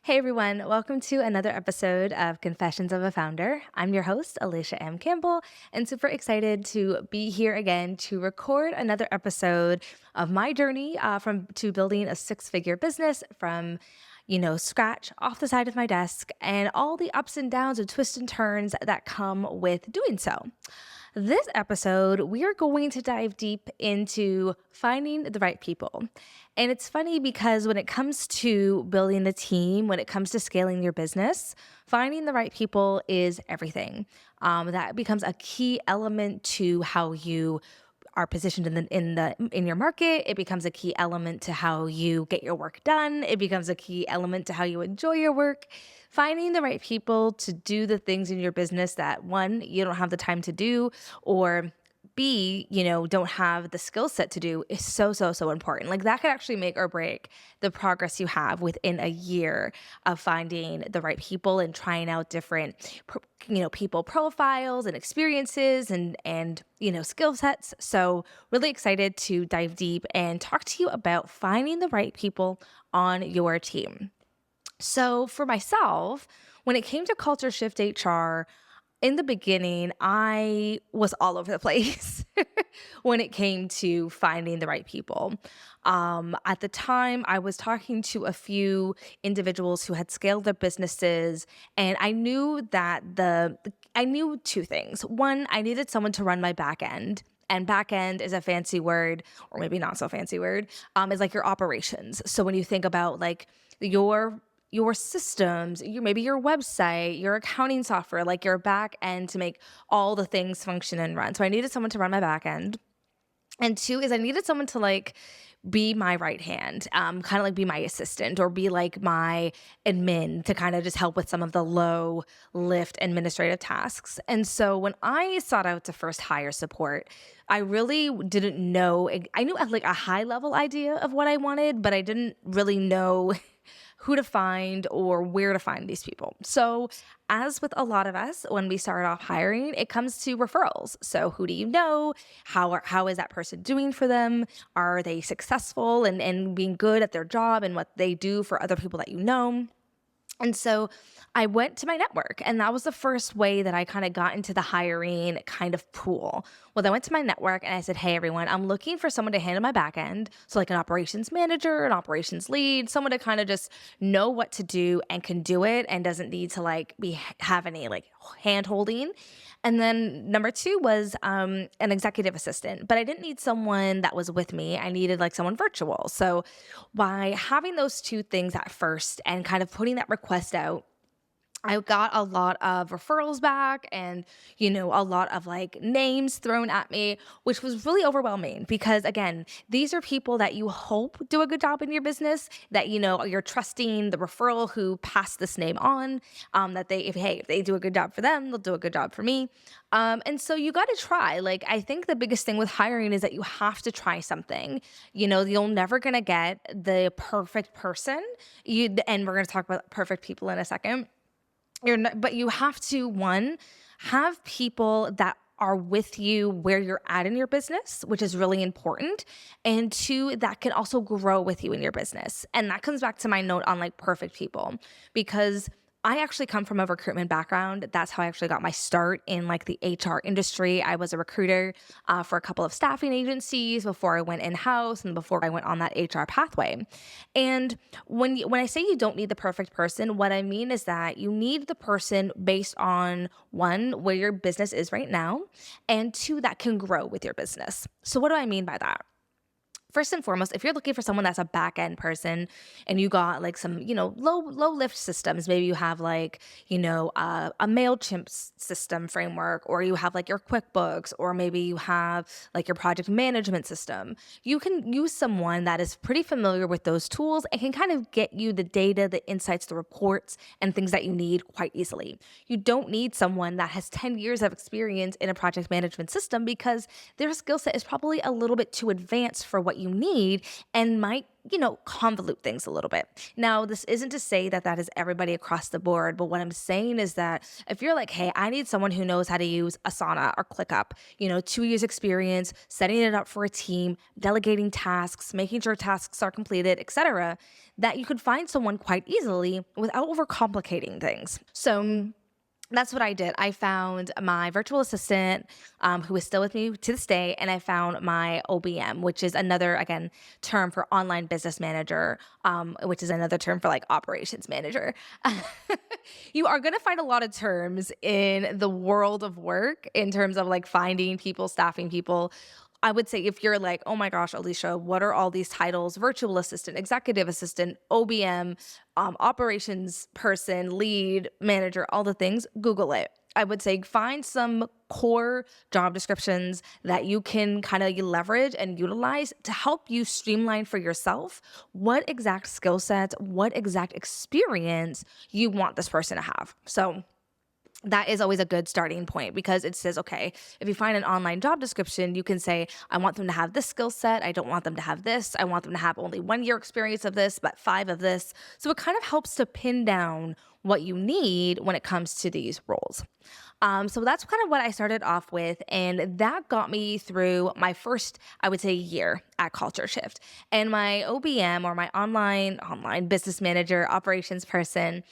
Hey everyone, welcome to another episode of Confessions of a Founder. I'm your host, Alysha M. Campbell, and super excited to be here again to record another episode of my journey from to building a six-figure business from scratch off the side of my desk and all the ups and downs and twists and turns that come with doing so. This episode, we are going to dive deep into finding the right people. And it's funny because when it comes to building a team, when it comes to scaling your business, finding the right people is everything. That becomes a key element to how you are positioned in your market. It becomes a key element to how you get your work done. It becomes a key element to how you enjoy your work. Finding the right people to do the things in your business that one, you don't have the time to do, or B, don't have the skill set to do is so important. Like that could actually make or break the progress you have within a year of finding the right people and trying out different, people profiles and experiences and skill sets. So really excited to dive deep and talk to you about finding the right people on your team. So for myself, when it came to CultureShift HR, in the beginning, I was all over the place when it came to finding the right people. At the time, I was talking to a few individuals who had scaled their businesses, and I knew I knew two things. One, I needed someone to run my back end. And back end is a fancy word, or maybe not so fancy word, is like your operations. So when you think about like your systems, maybe your website, your accounting software, like your back end to make all the things function and run. So I needed someone to run my back end. And two is I needed someone to like be my right hand, kind of like be my assistant or be like my admin to kind of just help with some of the low lift administrative tasks. And so when I sought out to first hire support, I really didn't know. I knew like a high level idea of what I wanted, but I didn't really know who to find or where to find these people. So as with a lot of us, when we start off hiring, it comes to referrals. So who do you know? How is that person doing for them? Are they successful and being good at their job and what they do for other people that you know? And so I went to my network, and that was the first way that I kind of got into the hiring kind of pool. Well, I went to my network and I said, hey, everyone, I'm looking for someone to handle my back end. So like an operations manager, an operations lead, someone to kind of just know what to do and can do it and doesn't need to like have any like hand holding. And then number two was an executive assistant, but I didn't need someone that was with me. I needed like someone virtual. So by having those two things at first and kind of putting that request out, I got a lot of referrals back and, a lot of like names thrown at me, which was really overwhelming because again, these are people that you hope do a good job in your business, that, you're trusting the referral who passed this name on, that if they do a good job for them, they'll do a good job for me. And so you got to try. Like, I think the biggest thing with hiring is that you have to try something. You're never going to get the perfect person. And we're going to talk about perfect people in a second. But you have to, one, have people that are with you where you're at in your business, which is really important. And two, that can also grow with you in your business. And that comes back to my note on like perfect people, because I actually come from a recruitment background. That's how I actually got my start in like the HR industry. I was a recruiter for a couple of staffing agencies before I went in-house and before I went on that HR pathway. And when I say you don't need the perfect person, what I mean is that you need the person based on one, where your business is right now, and two, that can grow with your business. So what do I mean by that? First and foremost, if you're looking for someone that's a back end person and you got like some, low lift systems, maybe you have like, a MailChimp system framework, or you have like your QuickBooks, or maybe you have like your project management system. You can use someone that is pretty familiar with those tools and can kind of get you the data, the insights, the reports, and things that you need quite easily. You don't need someone that has 10 years of experience in a project management system because their skill set is probably a little bit too advanced for what you need and might, convolute things a little bit. Now, this isn't to say that that is everybody across the board, but what I'm saying is that if you're like, hey, I need someone who knows how to use Asana or ClickUp, 2 years experience, setting it up for a team, delegating tasks, making sure tasks are completed, etc., that you could find someone quite easily without overcomplicating things. So that's what I did. I found my virtual assistant, who is still with me to this day, and I found my OBM, which is another, again, term for online business manager, which is another term for like operations manager. You are going to find a lot of terms in the world of work in terms of like finding people, staffing people. I would say if you're like, oh my gosh, Alysha, what are all these titles? Virtual assistant, executive assistant, OBM, operations person, lead, manager, all the things, Google it. I would say find some core job descriptions that you can kind of leverage and utilize to help you streamline for yourself what exact skill sets, what exact experience you want this person to have. So that is always a good starting point because it says, okay, if you find an online job description, you can say, I want them to have this skill set. I don't want them to have this. I want them to have only 1 year experience of this, but 5 of this. So it kind of helps to pin down what you need when it comes to these roles. So that's kind of what I started off with. And that got me through my first, I would say, year at CultureShift. And my OBM, or my online business manager, operations person,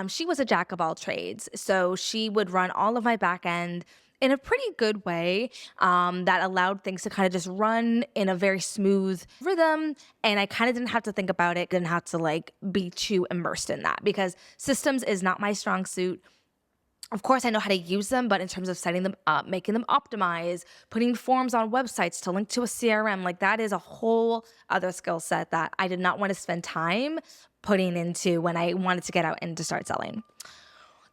she was a jack of all trades. So she would run all of my back end in a pretty good way, that allowed things to kind of just run in a very smooth rhythm. And I kind of didn't have to think about it, didn't have to like be too immersed in that because systems is not my strong suit. Of course, I know how to use them, but in terms of setting them up, making them optimize, putting forms on websites to link to a CRM, like that is a whole other skill set that I did not want to spend time putting into when I wanted to get out and to start selling.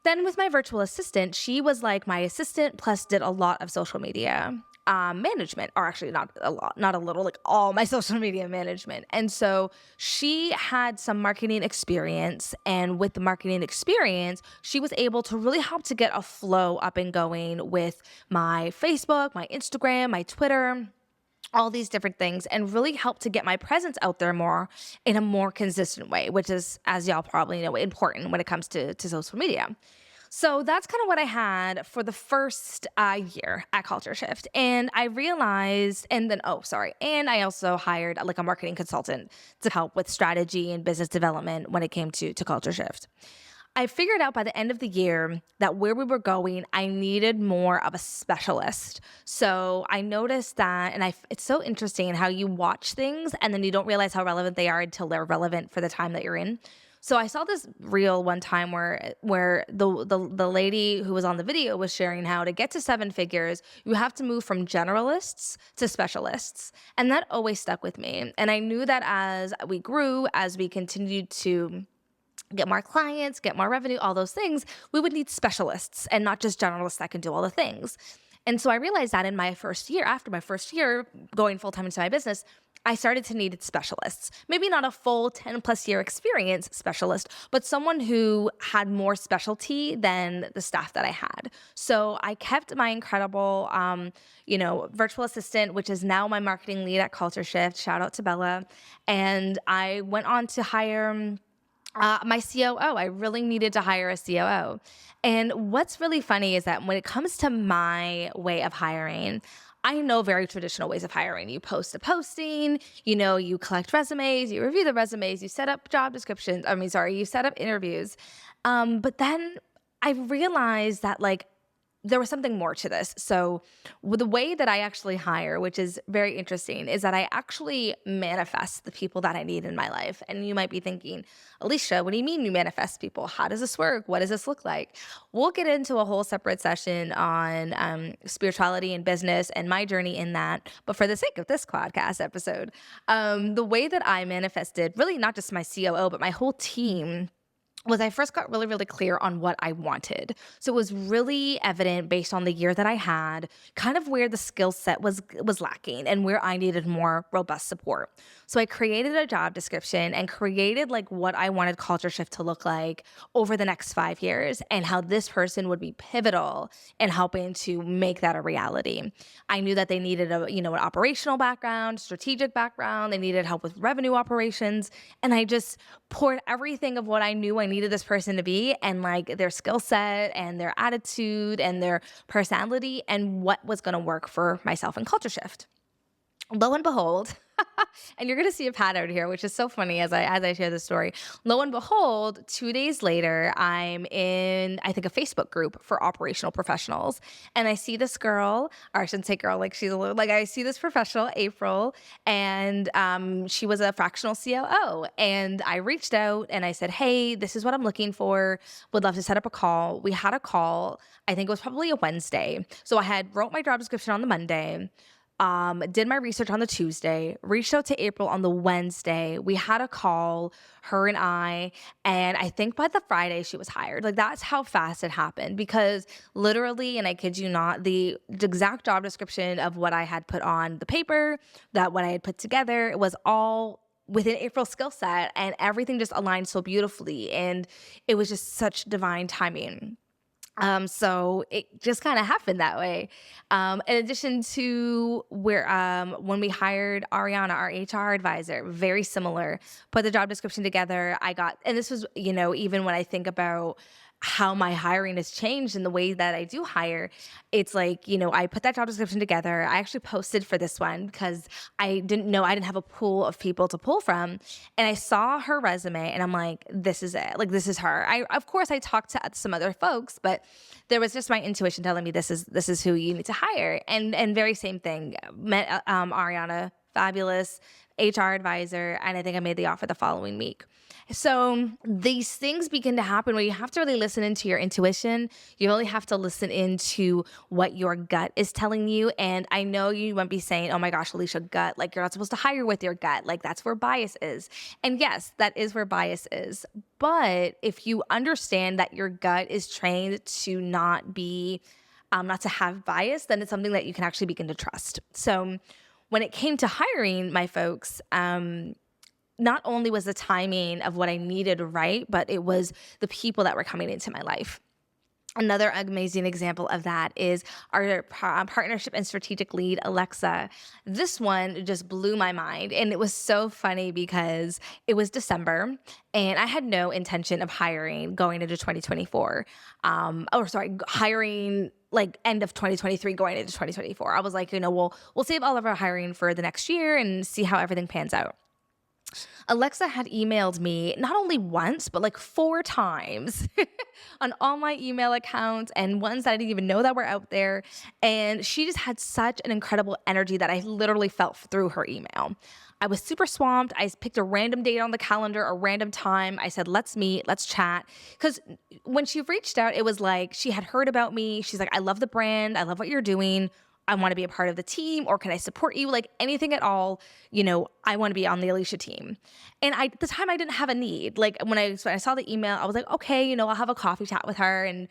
Then with my virtual assistant, she was like my assistant plus did a lot of social media management, or actually not a lot, not a little, like all my social media management. And so she had some marketing experience. And with the marketing experience, she was able to really help to get a flow up and going with my Facebook, my Instagram, my Twitter, all these different things, and really help to get my presence out there more in a more consistent way, which is, as y'all probably know, important when it comes to social media. So that's kind of what I had for the first year at CultureShift. And I realized, and I also hired like a marketing consultant to help with strategy and business development when it came to CultureShift. I figured out by the end of the year that where we were going, I needed more of a specialist. So I noticed that, and it's so interesting how you watch things and then you don't realize how relevant they are until they're relevant for the time that you're in. So I saw this reel one time where the lady who was on the video was sharing how to get to 7 figures, you have to move from generalists to specialists. And that always stuck with me. And I knew that as we grew, as we continued to get more clients, get more revenue, all those things, we would need specialists and not just generalists that can do all the things. And so I realized that in my first year, after my first year going full-time into my business, I started to need specialists. Maybe not a full 10 plus year experience specialist, but someone who had more specialty than the staff that I had. So I kept my incredible, virtual assistant, which is now my marketing lead at CultureShift. Shout out to Bella. And I went on to hire my COO. I really needed to hire a COO. And what's really funny is that when it comes to my way of hiring, I know very traditional ways of hiring. You post a posting, you collect resumes, you review the resumes, you set up job descriptions. You set up interviews. But then I realized that there was something more to this. So with the way that I actually hire, which is very interesting, is that I actually manifest the people that I need in my life. And you might be thinking, Alysha, what do you mean you manifest people? How does this work? What does this look like? We'll get into a whole separate session on spirituality and business and my journey in that. But for the sake of this podcast episode, the way that I manifested, really not just my COO, but my whole team, was I first got really, really clear on what I wanted. So it was really evident based on the year that I had, kind of where the skill set was lacking and where I needed more robust support. So I created a job description and created like what I wanted Culture Shift to look like over the next 5 years and how this person would be pivotal in helping to make that a reality. I knew that they needed an operational background, strategic background, they needed help with revenue operations, and I just poured everything of what I knew I needed this person to be and like their skill set and their attitude and their personality and what was going to work for myself and Culture Shift. Lo and behold, and you're going to see a pattern here, which is so funny as I share this story. Lo and behold, 2 days later, I'm in, I think, a Facebook group for operational professionals. And I see this girl, or I shouldn't say girl, like she's a little, like I see this professional, April, and she was a fractional COO. And I reached out and I said, hey, this is what I'm looking for. Would love to set up a call. We had a call. I think it was probably a Wednesday. So I had wrote my job description on the Monday. Did my research on the Tuesday, reached out to April on the Wednesday. We had a call, her and I think by the Friday she was hired. Like that's how fast it happened because literally, and I kid you not, the exact job description of what I had put on the paper, that what I had put together, it was all within April's skill set and everything just aligned so beautifully. And it was just such divine timing. So it just kind of happened that way. In addition to where, when we hired Ariana, our HR advisor, very similar, put the job description together. And this was, even when I think about how my hiring has changed and the way that I do hire, it's like, I put that job description together. I actually posted for this one because I didn't have a pool of people to pull from. And I saw her resume and I'm like, this is it. Like, this is her. Of course, I talked to some other folks, but there was just my intuition telling me this is who you need to hire. And very same thing. Met Ariana, fabulous HR advisor, and I think I made the offer the following week. So these things begin to happen where you have to really listen into your intuition. You really have to listen into what your gut is telling you. And I know you might be saying, oh my gosh, Alysha, gut, like you're not supposed to hire with your gut. Like that's where bias is. And yes, that is where bias is. But if you understand that your gut is trained to not to have bias, then it's something that you can actually begin to trust. So when it came to hiring my folks, not only was the timing of what I needed right, but it was the people that were coming into my life. Another amazing example of that is our partnership and strategic lead, Alexa. This one just blew my mind. And it was so funny because it was December and I had no intention of hiring going into 2024. Hiring like end of 2023 going into 2024. I was like, we'll save all of our hiring for the next year and see how everything pans out. Alexa had emailed me not only once, but like 4 times on all my email accounts and ones that I didn't even know that were out there. And she just had such an incredible energy that I literally felt through her email. I was super swamped. I picked a random date on the calendar, a random time. I said, let's meet, let's chat. Because when she reached out, it was like she had heard about me. She's like, I love the brand. I love what you're doing. I want to be a part of the team, or can I support you? Like anything at all, I want to be on the Alysha team. And at the time I didn't have a need. Like when I saw the email, I was like, okay, I'll have a coffee chat with her. And,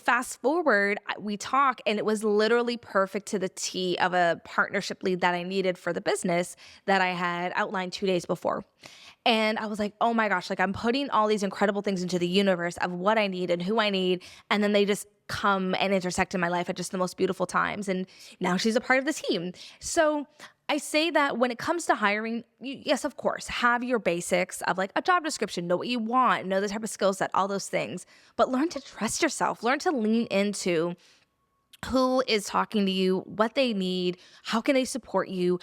fast forward, we talk and it was literally perfect to the T of a partnership lead that I needed for the business that I had outlined 2 days before. And I was like, oh my gosh, like I'm putting all these incredible things into the universe of what I need and who I need. And then they just come and intersect in my life at just the most beautiful times. And now she's a part of the team. So I say that when it comes to hiring, yes, of course, have your basics of like a job description, know what you want, know the type of skill set, all those things, but learn to trust yourself, learn to lean into who is talking to you, what they need, how can they support you?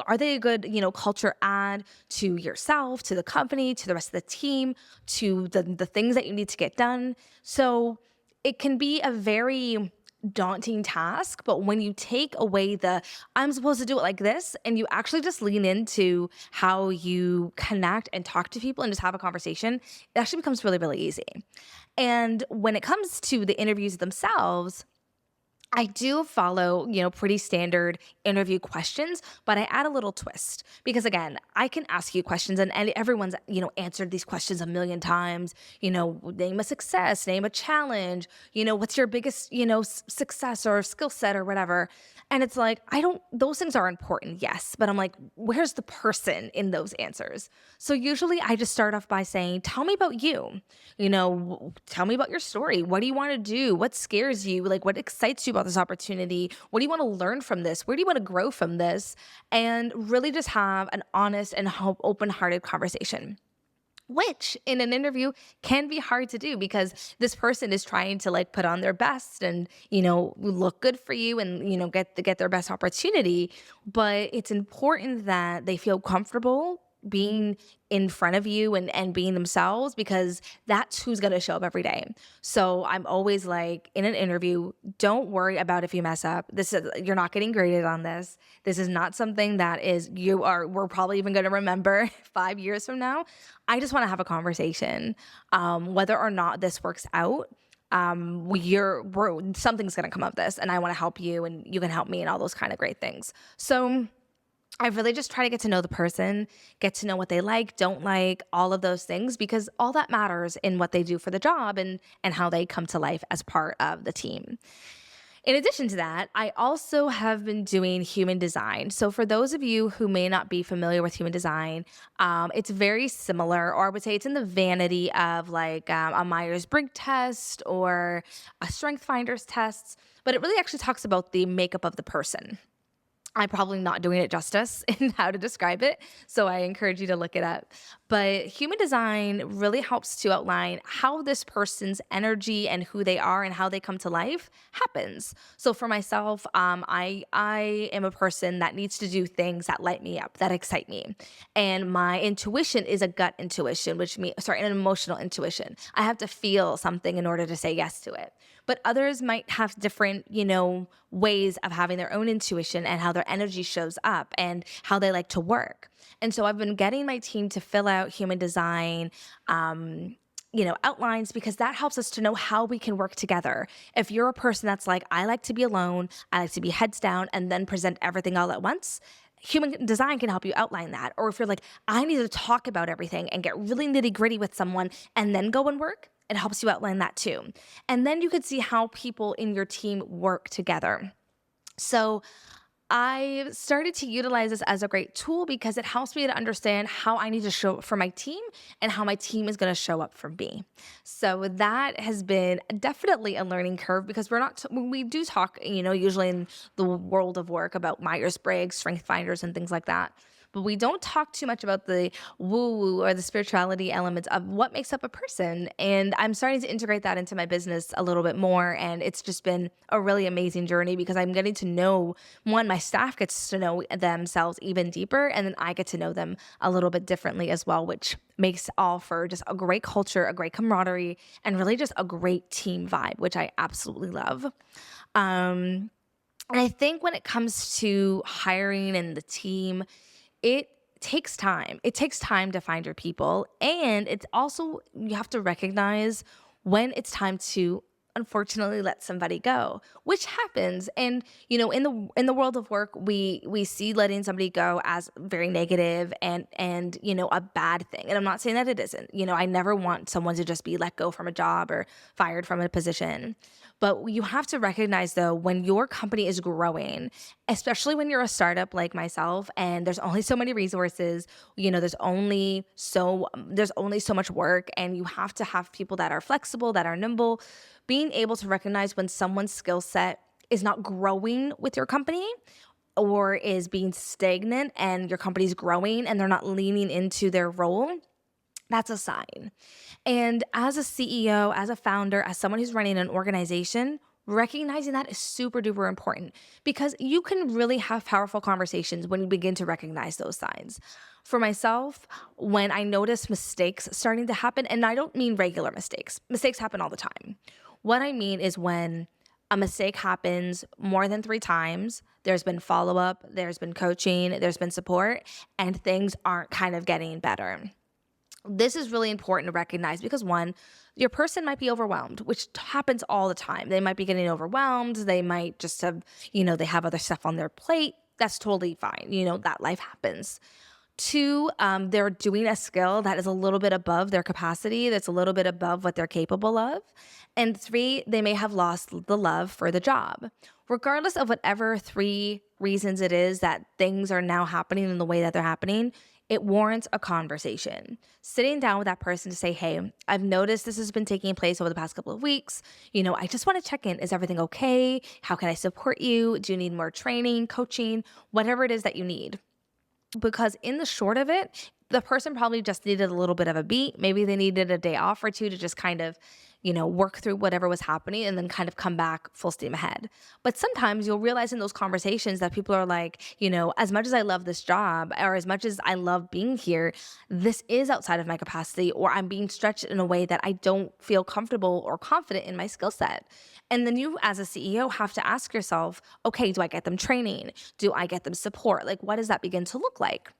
Are they a good, culture add to yourself, to the company, to the rest of the team, to the things that you need to get done? So it can be a very daunting task, but when you take away I'm supposed to do it like this, and you actually just lean into how you connect and talk to people and just have a conversation, it actually becomes really, really easy. And when it comes to the interviews themselves, I do follow, pretty standard interview questions, but I add a little twist because again, I can ask you questions and everyone's, answered these questions a million times, name a success, name a challenge, what's your biggest, success or skill set or whatever. And it's like, those things are important, yes, but I'm like, where's the person in those answers? So usually I just start off by saying, tell me about you. Tell me about your story. What do you want to do? What scares you? Like, what excites you about this opportunity? What do you want to learn from this? Where do you want to grow from this? And really just have an honest and open hearted conversation. Which in an interview can be hard to do because this person is trying to like put on their best and, look good for you and, get their best opportunity. But it's important that they feel comfortable being in front of you and being themselves because that's who's going to show up every day. So I'm always like in an interview, don't worry about if you mess up. You're not getting graded on this. This is not something that we're probably even going to remember 5 years from now. I just want to have a conversation. Whether or not this works out, something's going to come of this and I want to help you and you can help me and all those kind of great things. So I really just try to get to know the person, get to know what they like, don't like, all of those things, because all that matters in what they do for the job and how they come to life as part of the team. In addition to that, I also have been doing human design. So for those of you who may not be familiar with human design, it's very similar, or I would say it's in the vanity of like a Myers-Briggs test or a Strength Finders test, but it really actually talks about the makeup of the person. I'm probably not doing it justice in how to describe it, so I encourage you to look it up. But human design really helps to outline how this person's energy and who they are and how they come to life happens. So for myself, I am a person that needs to do things that light me up, that excite me, and my intuition is a gut intuition, an emotional intuition. I have to feel something in order to say yes to it. But others might have different, ways of having their own intuition and how their energy shows up and how they like to work. And so I've been getting my team to fill out human design, outlines because that helps us to know how we can work together. If you're a person that's like, I like to be alone, I like to be heads down and then present everything all at once, human design can help you outline that. Or if you're like, I need to talk about everything and get really nitty gritty with someone and then go and work, it helps you outline that too. And then you could see how people in your team work together. So I started to utilize this as a great tool because it helps me to understand how I need to show up for my team and how my team is going to show up for me. So that has been definitely a learning curve because we do talk, usually in the world of work about Myers-Briggs, Strength Finders, and things like that. But we don't talk too much about the woo-woo or the spirituality elements of what makes up a person. And I'm starting to integrate that into my business a little bit more. And it's just been a really amazing journey because I'm getting to know, my staff gets to know themselves even deeper. And then I get to know them a little bit differently as well, which makes all for just a great culture, a great camaraderie, and really just a great team vibe, which I absolutely love. And I think when it comes to hiring and the team, it takes time. It takes time to find your people. And it's also, you have to recognize when it's time to unfortunately let somebody go, which happens. And, in the world of work, we see letting somebody go as very negative and, a bad thing. And I'm not saying that it isn't. I never want someone to just be let go from a job or fired from a position. But you have to recognize though, when your company is growing, especially when you're a startup like myself and there's only so many resources, there's only so much work and you have to have people that are flexible, that are nimble, being able to recognize when someone's skill set is not growing with your company or is being stagnant and your company's growing and they're not leaning into their role, that's a sign. And as a CEO, as a founder, as someone who's running an organization, recognizing that is super duper important because you can really have powerful conversations when you begin to recognize those signs. For myself, when I notice mistakes starting to happen, and I don't mean regular mistakes happen all the time. What I mean is when a mistake happens more than 3 times, there's been follow-up, there's been coaching, there's been support, and things aren't kind of getting better. This is really important to recognize because one, your person might be overwhelmed, which happens all the time. They might be getting overwhelmed. They might just have, they have other stuff on their plate. That's totally fine. That life happens. Two, they're doing a skill that is a little bit above their capacity, that's a little bit above what they're capable of. And three, they may have lost the love for the job. Regardless of whatever three reasons it is that things are now happening in the way that they're happening, it warrants a conversation. Sitting down with that person to say, hey, I've noticed this has been taking place over the past couple of weeks. I just want to check in. Is everything okay? How can I support you? Do you need more training, coaching, whatever it is that you need? Because in the short of it, the person probably just needed a little bit of a beat. Maybe they needed a day off or two to just kind of, work through whatever was happening and then kind of come back full steam ahead. But sometimes you'll realize in those conversations that people are like, as much as I love this job or as much as I love being here, this is outside of my capacity, or I'm being stretched in a way that I don't feel comfortable or confident in my skill set. And then you as a CEO have to ask yourself, okay, do I get them training? Do I get them support? Like, what does that begin to look like?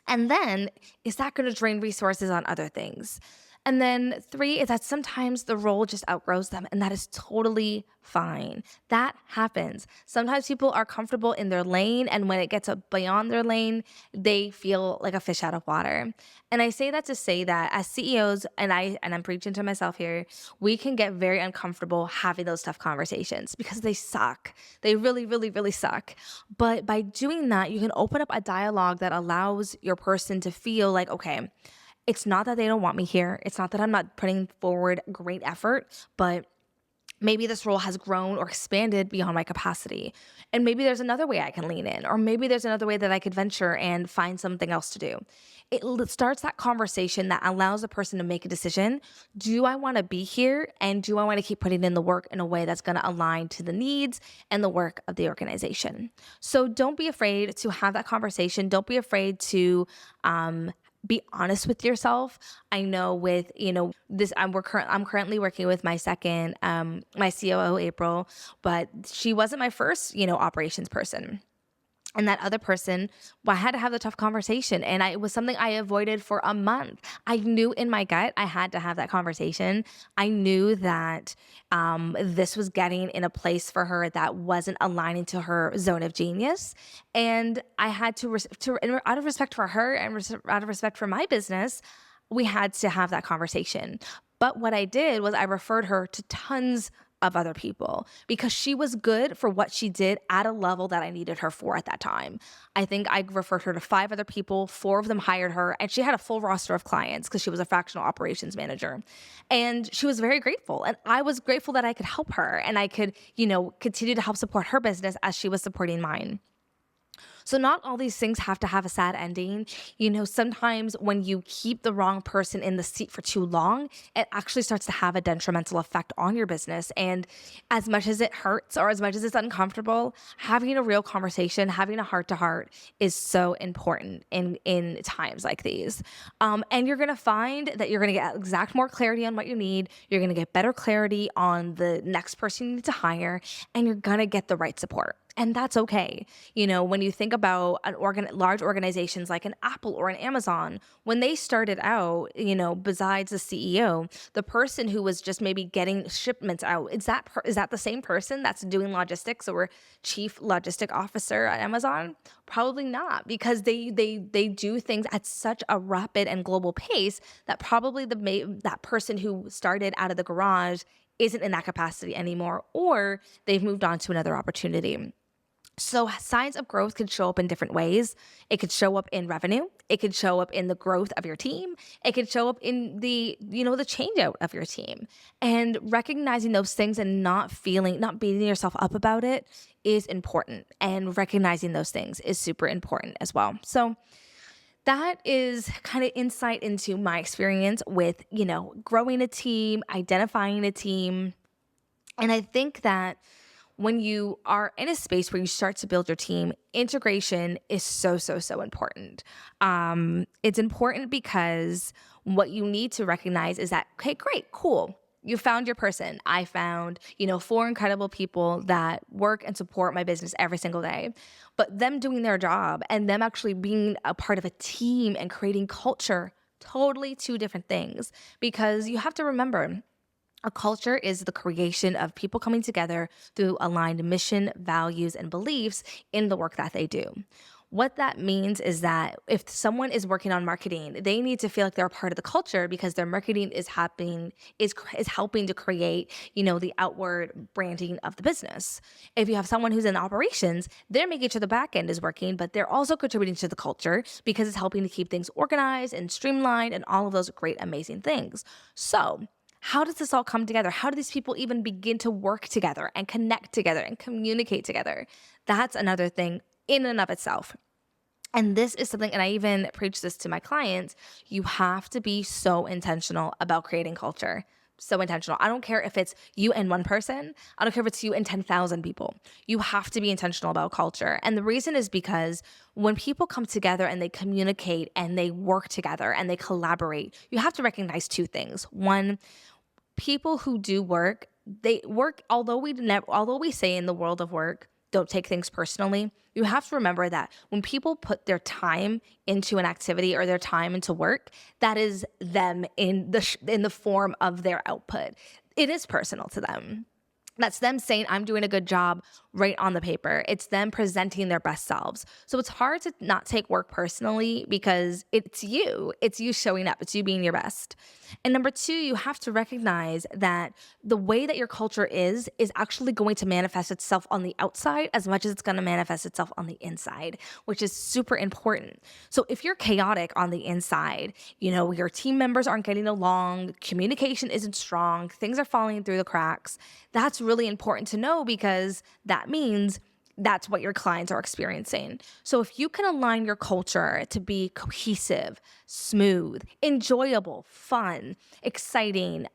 And then is that going to drain resources on other things? And then three is that sometimes the role just outgrows them, and that is totally fine. That happens. Sometimes people are comfortable in their lane, and when it gets beyond their lane, they feel like a fish out of water. And I say that to say that as CEOs, and I'm preaching to myself here, we can get very uncomfortable having those tough conversations because they suck. They really, really, really suck. But by doing that, you can open up a dialogue that allows your person to feel like, okay, it's not that they don't want me here. It's not that I'm not putting forward great effort, but maybe this role has grown or expanded beyond my capacity. And maybe there's another way I can lean in, or maybe there's another way that I could venture and find something else to do. It starts that conversation that allows a person to make a decision. Do I want to be here? And do I want to keep putting in the work in a way that's going to align to the needs and the work of the organization? So don't be afraid to have that conversation. Don't be afraid to, be honest with yourself. I know with, this, I'm currently working with my second, my COO, April, but she wasn't my first, operations person. And that other person, well, I had to have the tough conversation. And it was something I avoided for a month. I knew in my gut I had to have that conversation. I knew that this was getting in a place for her that wasn't aligning to her zone of genius. And I had to out of respect for her and out of respect for my business, we had to have that conversation. But what I did was I referred her to tons of other people because she was good for what she did at a level that I needed her for at that time. I think I referred her to 5 other people, 4 of them hired her, and she had a full roster of clients because she was a fractional operations manager. And she was very grateful. And I was grateful that I could help her and I could, continue to help support her business as she was supporting mine. So not all these things have to have a sad ending. Sometimes when you keep the wrong person in the seat for too long, it actually starts to have a detrimental effect on your business. And as much as it hurts or as much as it's uncomfortable, having a real conversation, having a heart-to-heart is so important in times like these. And you're going to find that you're going to get exact more clarity on what you need. You're going to get better clarity on the next person you need to hire, and you're going to get the right support. And that's okay. When you think about large organizations like an Apple or an Amazon, when they started out, besides the CEO, the person who was just maybe getting shipments out, is that the same person that's doing logistics or chief logistic officer at Amazon? Probably not, because they do things at such a rapid and global pace that probably that person who started out of the garage isn't in that capacity anymore, or they've moved on to another opportunity. So signs of growth could show up in different ways. It could show up in revenue. It could show up in the growth of your team. It could show up in the change out of your team. And recognizing those things and not beating yourself up about it is important. And recognizing those things is super important as well. So that is kind of insight into my experience with, growing a team, identifying a team. And I think that when you are in a space where you start to build your team, integration is so, so, so important. It's important because what you need to recognize is that, okay, great, cool. You found your person. I found, 4 incredible people that work and support my business every single day. But them doing their job and them actually being a part of a team and creating culture, totally two different things, because you have to remember, a culture is the creation of people coming together through aligned mission, values, and beliefs in the work that they do. What that means is that if someone is working on marketing, they need to feel like they're a part of the culture because their marketing is helping to create, the outward branding of the business. If you have someone who's in operations, they're making sure the back end is working, but they're also contributing to the culture because it's helping to keep things organized and streamlined and all of those great, amazing things. So, how does this all come together? How do these people even begin to work together and connect together and communicate together? That's another thing in and of itself. And this is something, and I even preach this to my clients, you have to be so intentional about creating culture. So intentional. I don't care if it's you and one person. I don't care if it's you and 10,000 people. You have to be intentional about culture. And the reason is because when people come together and they communicate and they work together and they collaborate, you have to recognize two things. One, people who do work, they work, although we say in the world of work, don't take things personally. You have to remember that when people put their time into an activity or their time into work, that is them in the form of their output. It is personal to them. That's them saying, I'm doing a good job right on the paper. It's them presenting their best selves. So it's hard to not take work personally because it's you. It's you showing up. It's you being your best. And number two, you have to recognize that the way that your culture is actually going to manifest itself on the outside as much as it's going to manifest itself on the inside, which is super important. So if you're chaotic on the inside, your team members aren't getting along, communication isn't strong, things are falling through the cracks, that's really important to know because that means that's what your clients are experiencing. So if you can align your culture to be cohesive, smooth, enjoyable, fun, exciting,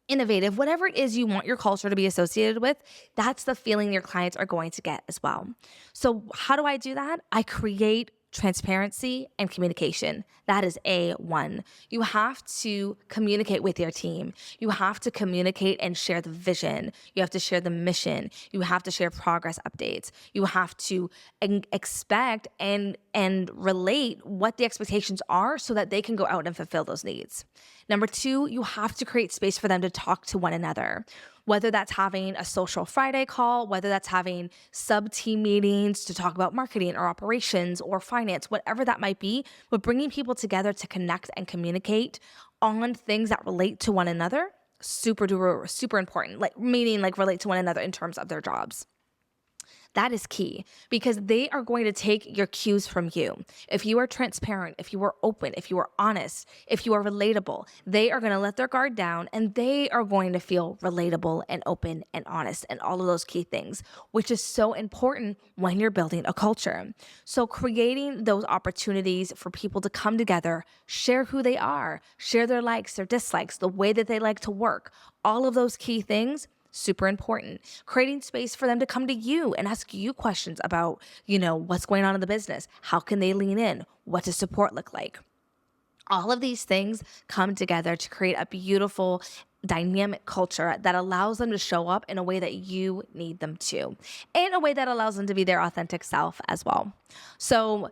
innovative, whatever it is you want your culture to be associated with, that's the feeling your clients are going to get as well. So how do I do that? I create transparency and communication. That is A1. You have to communicate with your team. You have to communicate and share the vision. You have to share the mission. You have to share progress updates. You have to expect and relate what the expectations are so that they can go out and fulfill those needs. Number two, you have to create space for them to talk to one another. Whether that's having a social Friday call, whether that's having sub-team meetings to talk about marketing or operations or finance, whatever that might be, but bringing people together to connect and communicate on things that relate to one another, super duper, super important, meaning relate to one another in terms of their jobs. That is key because they are going to take your cues from you. If you are transparent, if you are open, if you are honest, if you are relatable, they are going to let their guard down and they are going to feel relatable and open and honest and all of those key things, which is so important when you're building a culture. So creating those opportunities for people to come together, share who they are, share their likes, their dislikes, the way that they like to work, all of those key things, super important. Creating space for them to come to you and ask you questions about, what's going on in the business. How can they lean in? What does support look like? All of these things come together to create a beautiful, dynamic culture that allows them to show up in a way that you need them to, in a way that allows them to be their authentic self as well. So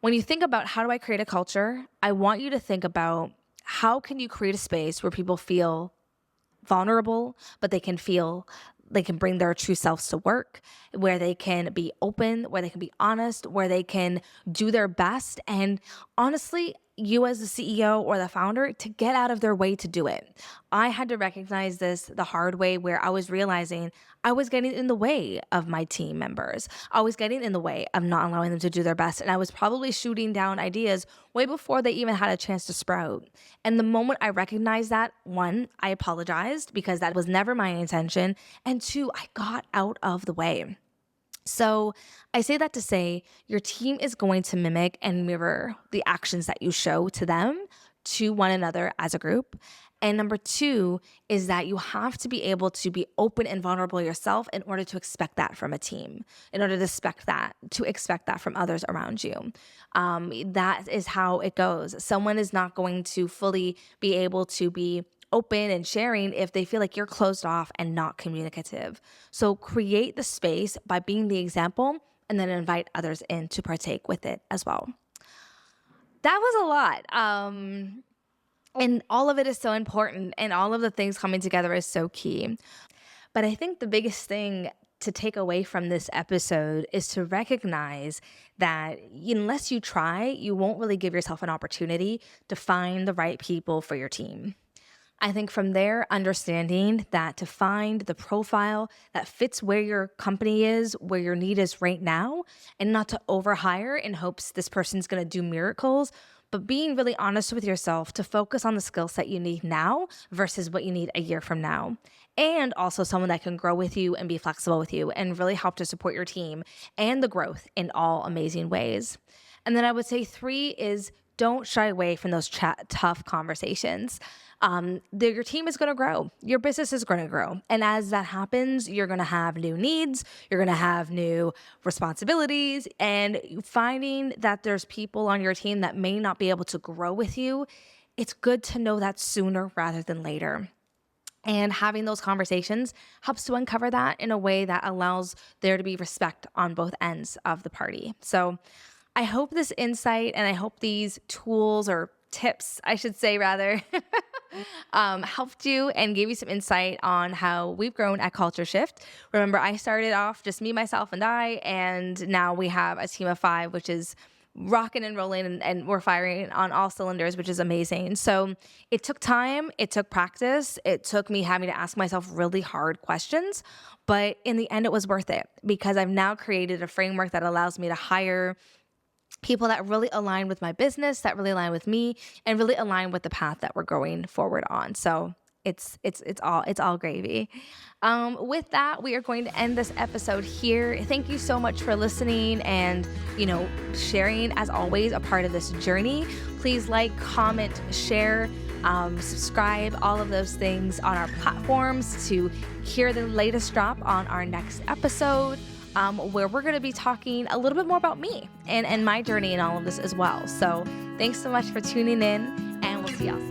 when you think about how do I create a culture, I want you to think about how can you create a space where people feel vulnerable, but they can bring their true selves to work, where they can be open, where they can be honest, where they can do their best. And honestly, you as the CEO or the founder to get out of their way to do it. I had to recognize this the hard way where I was realizing I was getting in the way of my team members. I was getting in the way of not allowing them to do their best. And I was probably shooting down ideas way before they even had a chance to sprout. And the moment I recognized that, one, I apologized because that was never my intention. And two, I got out of the way. So I say that to say your team is going to mimic and mirror the actions that you show to them, to one another as a group. And number two is that you have to be able to be open and vulnerable yourself in order to expect that from a team, in order to expect that from others around you. That is how it goes. Someone is not going to fully be able to be open and sharing if they feel like you're closed off and not communicative. So create the space by being the example and then invite others in to partake with it as well. that was a lot. And all of it is so important, and all of the things coming together is so key. But I think the biggest thing to take away from this episode is to recognize that unless you try, you won't really give yourself an opportunity to find the right people for your team. I think from there, understanding that to find the profile that fits where your company is, where your need is right now, and not to overhire in hopes this person's going to do miracles, but being really honest with yourself to focus on the skill set you need now versus what you need a year from now. And also someone that can grow with you and be flexible with you and really help to support your team and the growth in all amazing ways. And then I would say 3 is don't shy away from those tough conversations. Your team is going to grow. Your business is going to grow. And as that happens, you're going to have new needs. You're going to have new responsibilities. And finding that there's people on your team that may not be able to grow with you, it's good to know that sooner rather than later. And having those conversations helps to uncover that in a way that allows there to be respect on both ends of the party. So I hope this insight and I hope these tools or tips, I should say rather, helped you and gave you some insight on how we've grown at CultureShift. Remember, I started off just me, myself, and I, and now we have a team of 5, which is rocking and rolling, and we're firing on all cylinders, which is amazing. So it took time, it took practice, it took me having to ask myself really hard questions, but in the end, it was worth it because I've now created a framework that allows me to hire people that really align with my business, that really align with me, and really align with the path that we're going forward on. So it's all gravy. With that, we are going to end this episode here. Thank you so much for listening and, sharing, as always, a part of this journey. Please like, comment, share, subscribe, all of those things on our platforms to hear the latest drop on our next episode, where we're going to be talking a little bit more about me and my journey in all of this as well. So thanks so much for tuning in, and we'll see y'all soon.